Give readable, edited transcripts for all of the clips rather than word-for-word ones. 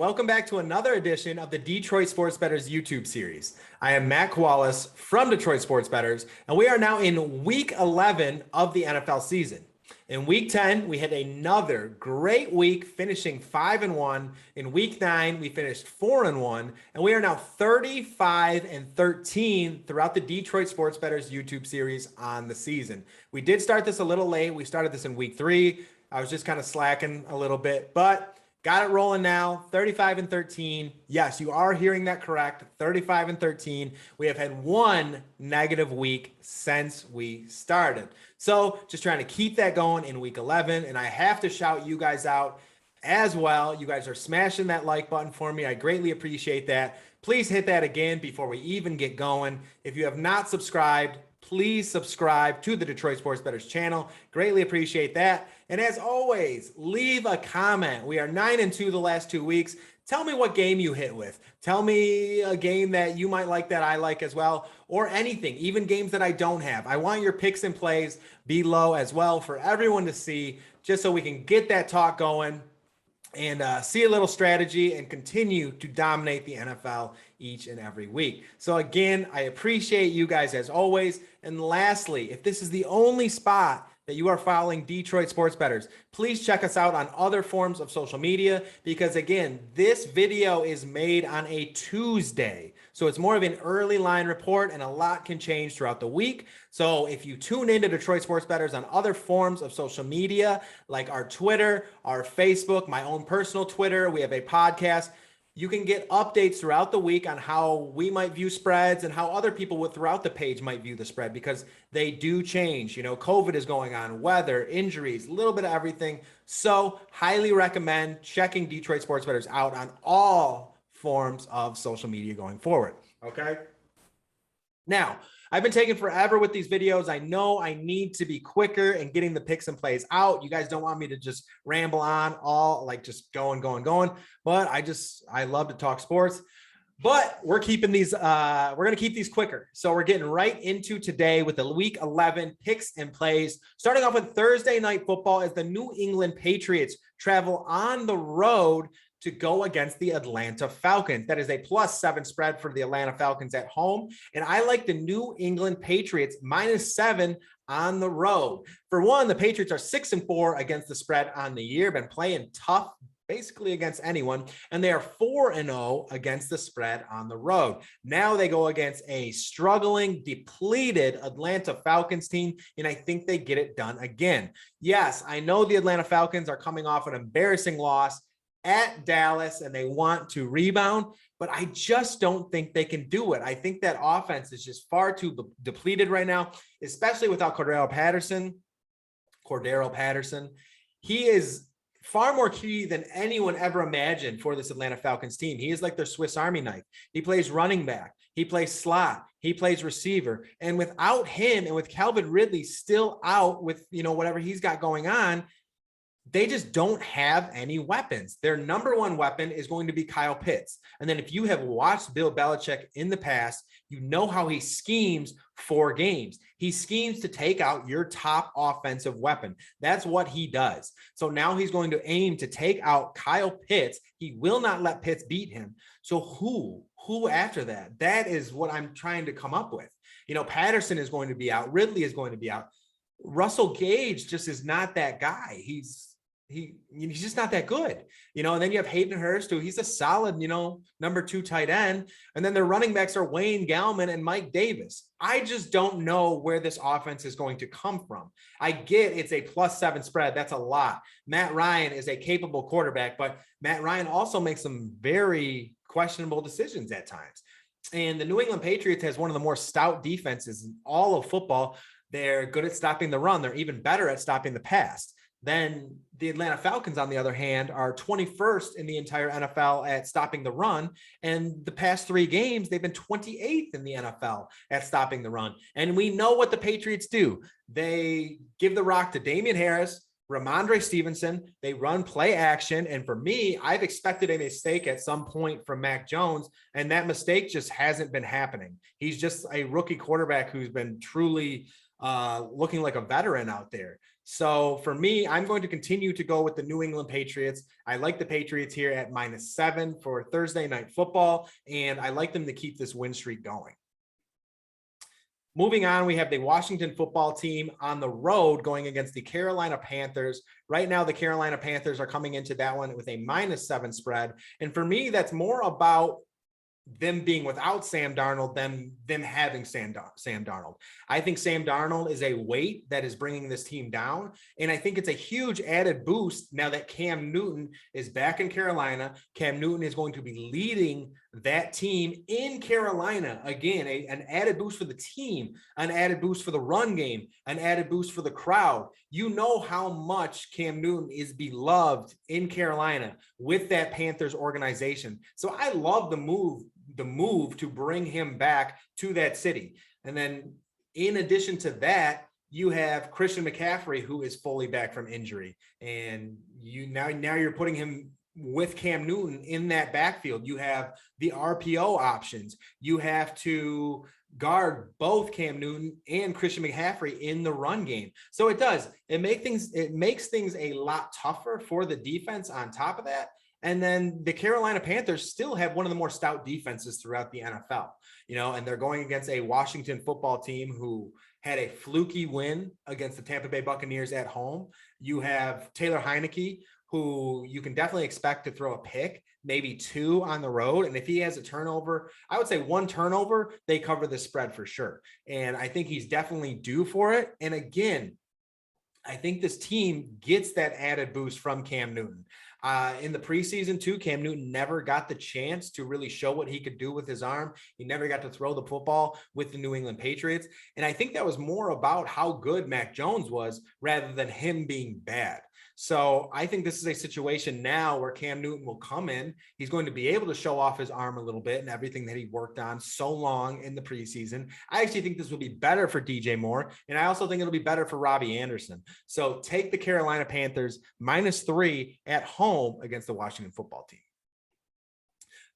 welcome back to another edition of the Detroit Sports Bettors YouTube series. I am Matt Kowalis from Detroit Sports Bettors, and we are now in week 11 of the NFL season. In week 10, we had another great week, finishing 5-1. In week 9, we finished 4-1, and we are now 35-13 throughout the Detroit Sports Bettors YouTube series on the season. We did start this a little late. We started this in week 3. I was just kind of slacking a little bit, but got it rolling now, 35-13. Yes, you are hearing that correct, 35-13. We have had one negative week since we started. So just trying to keep that going in week 11. And I have to shout you guys out as well. You guys are smashing that like button for me. I greatly appreciate that. Please hit that again before we even get going. If you have not subscribed, please subscribe to the Detroit Sports Bettors channel. Greatly appreciate that. And as always, leave a comment. We are 9-2 the last 2 weeks. Tell me what game you hit with. Tell me a game that you might like that I like as well, or anything, even games that I don't have. I want your picks and plays below as well for everyone to see, just so we can get that talk going and see a little strategy and continue to dominate the NFL each and every week. So again, I appreciate you guys as always. And lastly, if this is the only spot that you are following Detroit Sports Bettors, please check us out on other forms of social media, because again, this video is made on a Tuesday. So it's more of an early line report, and a lot can change throughout the week. So if you tune into Detroit Sports Bettors on other forms of social media, like our Twitter, our Facebook, my own personal Twitter, we have a podcast, you can get updates throughout the week on how we might view spreads and how other people throughout the page might view the spread, because they do change. You know, COVID is going on, weather, injuries, a little bit of everything. So highly recommend checking Detroit Sports Bettors out on all forms of social media going forward. Okay. Now, I've been taking forever with these videos. I know I need to be quicker in getting the picks and plays out. You guys don't want me to just ramble on all, like just going. But I love to talk sports. But we're keeping these, we're going to keep these quicker. So we're getting right into today with the week 11 picks and plays. Starting off with Thursday night football as the New England Patriots travel on the road to go against the Atlanta Falcons. That is a +7 spread for the Atlanta Falcons at home. And I like the New England Patriots -7 on the road. For one, the Patriots are 6-4 against the spread on the year, been playing tough basically against anyone, and they are 4-0 against the spread on the road. Now they go against a struggling, depleted Atlanta Falcons team, and I think they get it done again. Yes, I know the Atlanta Falcons are coming off an embarrassing loss at Dallas, and they want to rebound, but I just don't think they can do it. I think that offense is just far too depleted right now, especially without Cordero Patterson. He is far more key than anyone ever imagined for this Atlanta Falcons team. He is like their Swiss Army knife. He plays running back. He plays slot. He plays receiver. And without him, and with Calvin Ridley still out with, whatever he's got going on, they just don't have any weapons. Their number one weapon is going to be Kyle Pitts. And then if you have watched Bill Belichick in the past, you know how he schemes for games. He schemes to take out your top offensive weapon. That's what he does. So now he's going to aim to take out Kyle Pitts. He will not let Pitts beat him. So who after that? That is what I'm trying to come up with. Patterson is going to be out. Ridley is going to be out. Russell Gage just is not that guy. He's just not that good, and then you have Hayden Hurst, who he's a solid, number 2 tight end. And then their running backs are Wayne Gallman and Mike Davis. I just don't know where this offense is going to come from. I get it's a +7 spread. That's a lot. Matt Ryan is a capable quarterback, but Matt Ryan also makes some very questionable decisions at times. And the New England Patriots has one of the more stout defenses in all of football. They're good at stopping the run. They're even better at stopping the pass. Then the Atlanta Falcons, on the other hand, are 21st in the entire NFL at stopping the run. And the past 3 games, they've been 28th in the NFL at stopping the run. And we know what the Patriots do. They give the rock to Damian Harris, Ramondre Stevenson. They run play action. And for me, I've expected a mistake at some point from Mac Jones, and that mistake just hasn't been happening. He's just a rookie quarterback who's been truly looking like a veteran out there. So for me, I'm going to continue to go with the New England Patriots. I like the Patriots here at -7 for Thursday night football, and I like them to keep this win streak going. Moving on, we have the Washington football team on the road going against the Carolina Panthers. Right now, the Carolina Panthers are coming into that one with a -7 spread. And for me, that's more about them being without Sam Darnold than them having Sam Darnold. I think Sam Darnold is a weight that is bringing this team down. And I think it's a huge added boost now that Cam Newton is back in Carolina. Cam Newton is going to be leading that team in Carolina. Again, an added boost for the team, an added boost for the run game, an added boost for the crowd. You know how much Cam Newton is beloved in Carolina with that Panthers organization. So I love the move to bring him back to that city. And then in addition to that, you have Christian McCaffrey, who is fully back from injury. And now you're putting him with Cam Newton in that backfield. You have the RPO options. You have to guard both Cam Newton and Christian McCaffrey in the run game. So it makes things a lot tougher for the defense on top of that. And then the Carolina Panthers still have one of the more stout defenses throughout the NFL, and they're going against a Washington football team who had a fluky win against the Tampa Bay Buccaneers at home. You have Taylor Heineke, who you can definitely expect to throw a pick, maybe 2 on the road. And if he has a turnover, I would say 1 turnover, they cover the spread for sure. And I think he's definitely due for it. And again, I think this team gets that added boost from Cam Newton. In the preseason too, Cam Newton never got the chance to really show what he could do with his arm. He never got to throw the football with the New England Patriots. And I think that was more about how good Mac Jones was rather than him being bad. So I think this is a situation now where Cam Newton will come in. He's going to be able to show off his arm a little bit and everything that he worked on so long in the preseason. I actually think this will be better for DJ Moore. And I also think it'll be better for Robbie Anderson. So take the Carolina Panthers -3 at home against the Washington football team.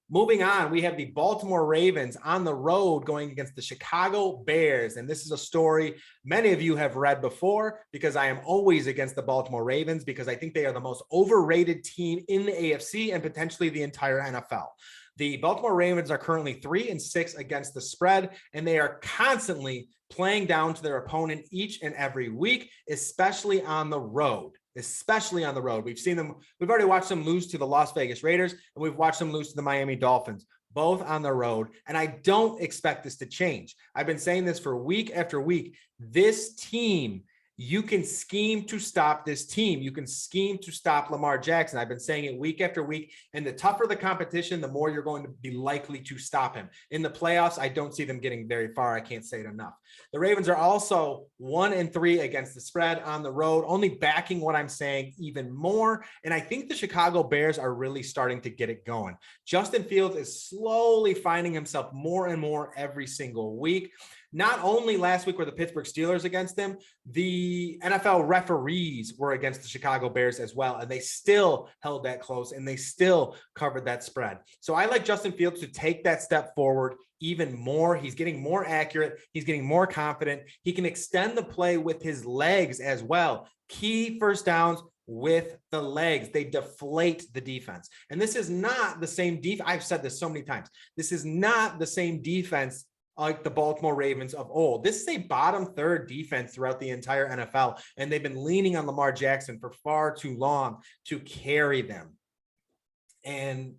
Moving on, we have the Baltimore Ravens on the road going against the Chicago Bears. And this is a story many of you have read before, because I am always against the Baltimore Ravens because I think they are the most overrated team in the AFC and potentially the entire NFL. The Baltimore Ravens are currently 3-6 against the spread, and they are constantly playing down to their opponent each and every week, especially on the road. We've seen them. We've already watched them lose to the Las Vegas Raiders, and we've watched them lose to the Miami Dolphins, both on the road. And I don't expect this to change. I've been saying this for week after week. This team, you can scheme to stop this team. You can scheme to stop Lamar Jackson. I've been saying it week after week. And the tougher the competition, the more you're going to be likely to stop him. In the playoffs, I don't see them getting very far. I can't say it enough. The Ravens are also 1-3 against the spread on the road, only backing what I'm saying even more. And I think the Chicago Bears are really starting to get it going. Justin Fields is slowly finding himself more and more every single week. Not only last week were the Pittsburgh Steelers against them, the NFL referees were against the Chicago Bears as well, and they still held that close, and they still covered that spread. So I like Justin Fields to take that step forward even more. He's getting more accurate. He's getting more confident. He can extend the play with his legs as well. Key first downs with the legs. They deflate the defense. And this is not the same defense. I've said this so many times. This is not the same defense like the Baltimore Ravens of old. This is a bottom third defense throughout the entire NFL, and they've been leaning on Lamar Jackson for far too long to carry them. And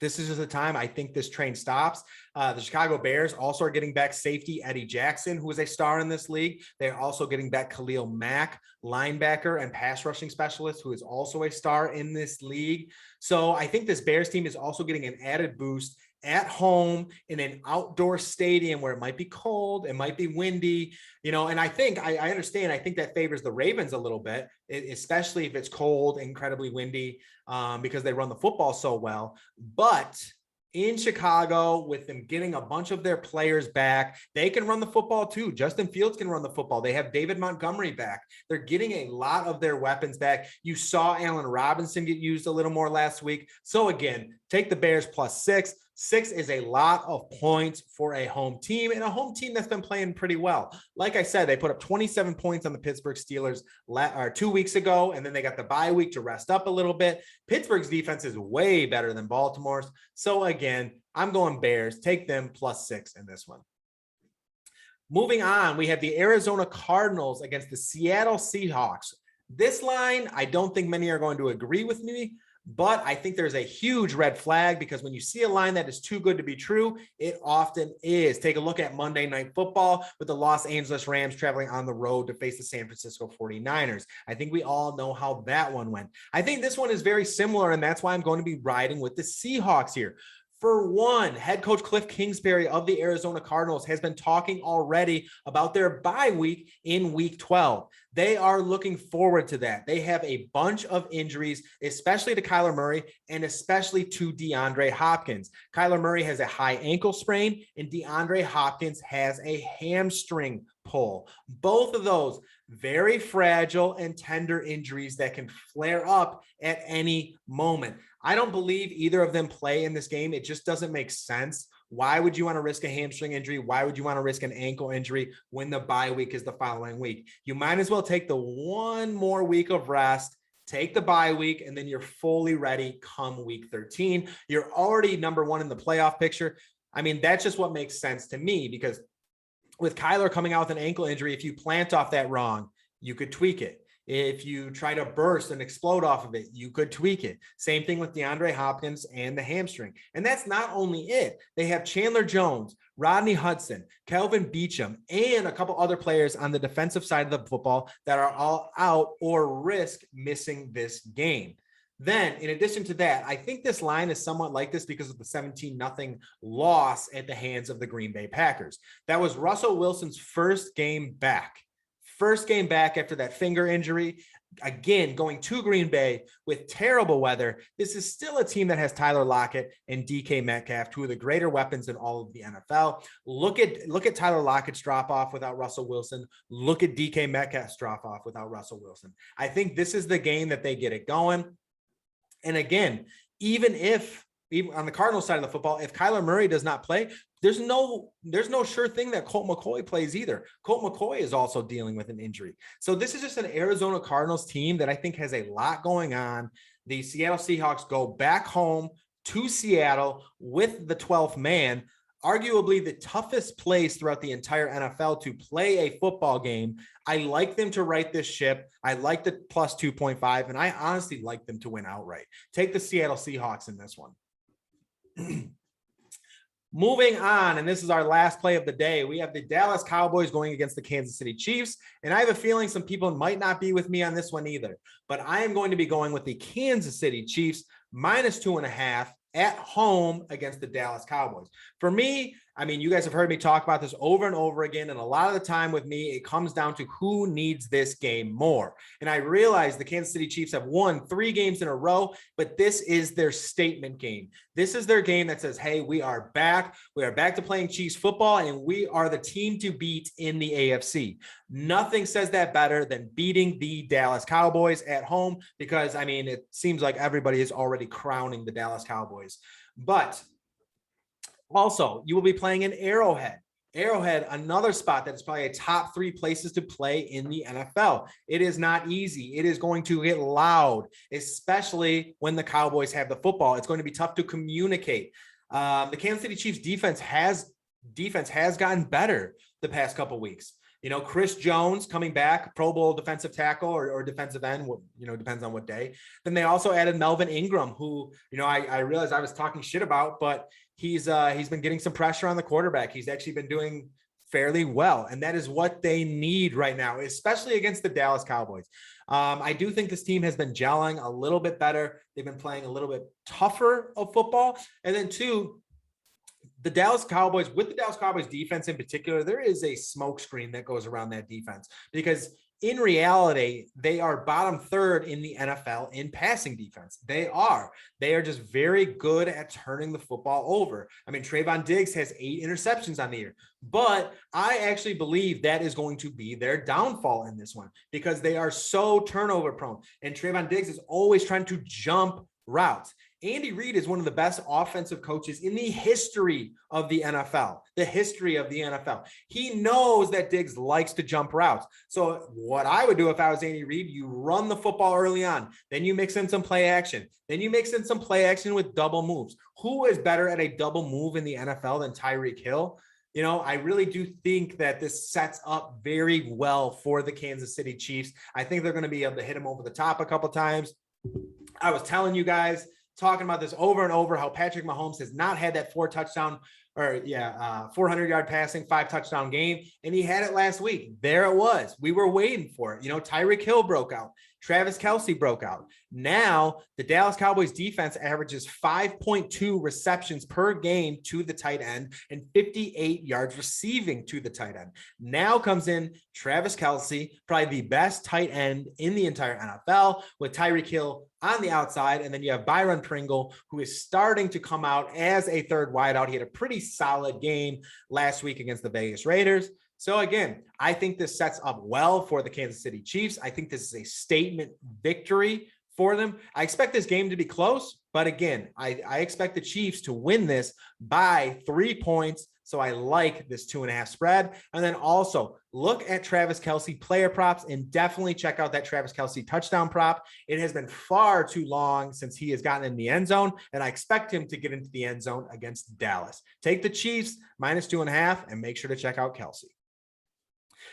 this is just the time I think this train stops. The Chicago Bears also are getting back safety Eddie Jackson, who is a star in this league. They're also getting back Khalil Mack, linebacker and pass rushing specialist, who is also a star in this league. So I think this Bears team is also getting an added boost at home in an outdoor stadium where it might be cold, it might be windy, and I think I understand. I think that favors the Ravens a little bit, especially if it's cold, incredibly windy, because they run the football so well. But in Chicago, with them getting a bunch of their players back, they can run the football too. Justin Fields can run the football. They have David Montgomery back. They're getting a lot of their weapons back. You saw Allen Robinson get used a little more last week. So again, take the Bears +6. 6 is a lot of points for a home team, and a home team that's been playing pretty well. Like I said, they put up 27 points on the Pittsburgh Steelers 2 weeks ago, and then they got the bye week to rest up a little bit. Pittsburgh's defense is way better than Baltimore's. So again, I'm going Bears. Take them +6 in this one. Moving on, we have the Arizona Cardinals against the Seattle Seahawks. This line, I don't think many are going to agree with me, but I think there's a huge red flag because when you see a line that is too good to be true, it often is. Take a look at Monday Night Football with the Los Angeles Rams traveling on the road to face the San Francisco 49ers. I think we all know how that one went. I think this one is very similar, and that's why I'm going to be riding with the Seahawks here. For one, head coach Cliff Kingsbury of the Arizona Cardinals has been talking already about their bye week in week 12. They are looking forward to that. They have a bunch of injuries, especially to Kyler Murray and especially to DeAndre Hopkins. Kyler Murray has a high ankle sprain and DeAndre Hopkins has a hamstring pull. Both of those very fragile and tender injuries that can flare up at any moment. I don't believe either of them play in this game. It just doesn't make sense. Why would you want to risk a hamstring injury? Why would you want to risk an ankle injury when the bye week is the following week? You might as well take the one more week of rest, take the bye week, and then you're fully ready come week 13. You're already number one in the playoff picture. I mean, that's just what makes sense to me because with Kyler coming out with an ankle injury, if you plant off that wrong, you could tweak it. If you try to burst and explode off of it, you could tweak it. Same thing with DeAndre Hopkins and the hamstring. And that's not only it. They have Chandler Jones, Rodney Hudson, Kelvin Beachum, and a couple other players on the defensive side of the football that are all out or risk missing this game. Then, in addition to that, I think this line is somewhat like this because of the 17-0 loss at the hands of the Green Bay Packers. That was Russell Wilson's first game back. First game back after that finger injury. Again, going to Green Bay with terrible weather. This is still a team that has Tyler Lockett and DK Metcalf, two of the greater weapons in all of the NFL. Look at Tyler Lockett's drop off without Russell Wilson. Look at DK Metcalf's drop off without Russell Wilson. I think this is the game that they get it going. And again, even on the Cardinals side of the football, if Kyler Murray does not play, there's no sure thing that Colt McCoy plays either. Colt McCoy is also dealing with an injury. So this is just an Arizona Cardinals team that I think has a lot going on. The Seattle Seahawks go back home to Seattle with the 12th man, arguably the toughest place throughout the entire NFL to play a football game. I like them to right this ship. I like the plus 2.5, and I honestly like them to win outright. Take the Seattle Seahawks in this one. Moving on, and this is our last play of the day. We have the Dallas Cowboys going against the Kansas City Chiefs, and I have a feeling some people might not be with me on this one either, but I am going to be going with the Kansas City Chiefs -2.5 at home against the Dallas Cowboys. For me, I mean, you guys have heard me talk about this over and over again, and a lot of the time with me, it comes down to who needs this game more. And I realize the Kansas City Chiefs have won 3 games in a row, but this is their statement game. This is their game that says, hey, we are back. We are back to playing Chiefs football, and we are the team to beat in the AFC. Nothing says that better than beating the Dallas Cowboys at home because, I mean, it seems like everybody is already crowning the Dallas Cowboys. But also, you will be playing in Arrowhead. Arrowhead, another spot that is probably a top 3 places to play in the NFL. It is not easy. It is going to get loud, especially when the Cowboys have the football. It's going to be tough to communicate. The Kansas City Chiefs defense has gotten better the past couple weeks. You know, Chris Jones coming back, Pro Bowl defensive tackle or defensive end, depends on what day. Then they also added Melvin Ingram, who, I realized I was talking shit about, but he's been getting some pressure on the quarterback. He's actually been doing fairly well, and that is what they need right now, especially against the Dallas Cowboys. I do think this team has been gelling a little bit better. They've been playing a little bit tougher of football. And then 2, with the Dallas Cowboys defense in particular, there is a smokescreen that goes around that defense because in reality, they are bottom 3rd in the NFL in passing defense. They are just very good at turning the football over. I mean, Trayvon Diggs has 8 interceptions on the year, but I actually believe that is going to be their downfall in this one because they are so turnover prone. And Trayvon Diggs is always trying to jump routes. Andy Reid is one of the best offensive coaches in the history of the NFL. He knows that Diggs likes to jump routes. So what I would do if I was Andy Reid, you run the football early on, then you mix in some play action, then you mix in some play action with double moves. Who is better at a double move in the NFL than Tyreek Hill? You know, I really do think that this sets up very well for the Kansas City Chiefs. I think they're going to be able to hit him over the top a couple times. I was telling you guys, talking about this over and over, how Patrick Mahomes has not had that 400-yard passing, 5-touchdown game, and he had it last week. There it was. We were waiting for it. You know, Tyreek Hill broke out. Travis Kelce broke out. Now, the Dallas Cowboys defense averages 5.2 receptions per game to the tight end and 58 yards receiving to the tight end. Now comes in Travis Kelce, probably the best tight end in the entire NFL, with Tyreek Hill on the outside. And then you have Byron Pringle, who is starting to come out as a third wideout. He had a pretty solid game last week against the Vegas Raiders. So again, I think this sets up well for the Kansas City Chiefs. I think this is a statement victory for them. I expect this game to be close, but again, I expect the Chiefs to win this by 3 points. So I like this 2.5 spread. And then also look at Travis Kelce player props and definitely check out that Travis Kelce touchdown prop. It has been far too long since he has gotten in the end zone, and I expect him to get into the end zone against Dallas. Take the Chiefs -2.5 and make sure to check out Kelce.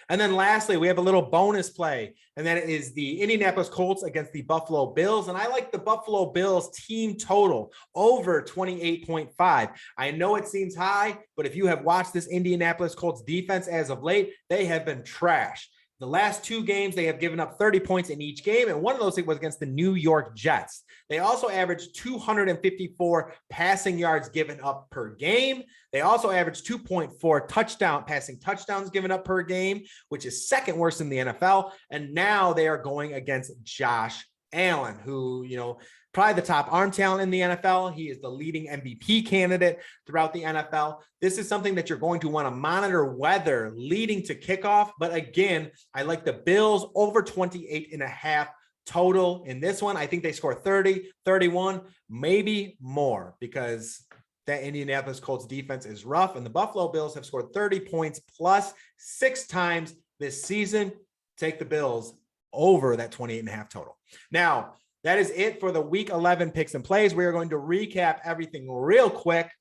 And then lastly, we have a little bonus play, and that is the Indianapolis Colts against the Buffalo Bills. And I like the Buffalo Bills team total over 28.5. I know it seems high, but if you have watched this Indianapolis Colts defense as of late, they have been trash. The last 2 games, they have given up 30 points in each game, and one of those was against the New York Jets. They also averaged 254 passing yards given up per game. They also averaged 2.4 passing touchdowns given up per game, which is second worst in the NFL. And now they are going against Josh Allen, who, you know, probably the top arm talent in the NFL. He is the leading MVP candidate throughout the NFL. This is something that you're going to want to monitor weather leading to kickoff. But again, I like the Bills over 28.5 total in this one. I think they score 30, 31, maybe more, because that Indianapolis Colts defense is rough, and the Buffalo Bills have scored 30 points plus 6 times this season. Take the Bills over that 28.5 total. Now, that is it for the Week 11 picks and plays. We are going to recap everything real quick.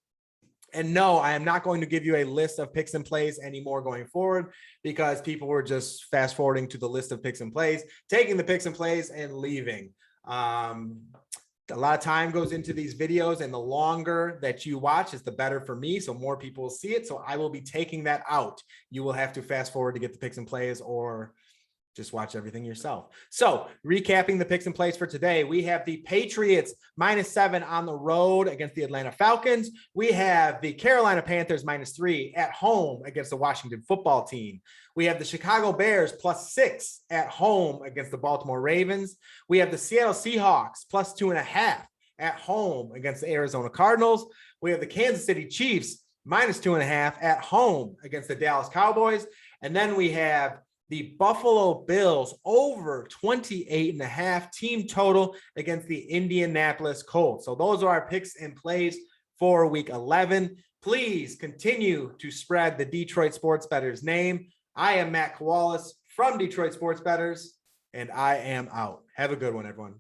And no, I am not going to give you a list of picks and plays anymore going forward, because people were just fast forwarding to the list of picks and plays, taking the picks and plays and leaving. A lot of time goes into these videos, and the longer that you watch is the better for me, so more people will see it. So I will be taking that out. You will have to fast forward to get the picks and plays, or just watch everything yourself. So recapping the picks and plays for today, we have the Patriots -7 on the road against the Atlanta Falcons. We have the Carolina Panthers -3 at home against the Washington football team. We have the Chicago Bears +6 at home against the Baltimore Ravens. We have the Seattle Seahawks +2.5 at home against the Arizona Cardinals. We have the Kansas City Chiefs -2.5 at home against the Dallas Cowboys. And then we have the Buffalo Bills over 28.5 team total against the Indianapolis Colts. So those are our picks and plays for Week 11. Please continue to spread the Detroit Sports Bettors name. I am Matt Kowalis from Detroit Sports Bettors, and I am out. Have a good one, everyone.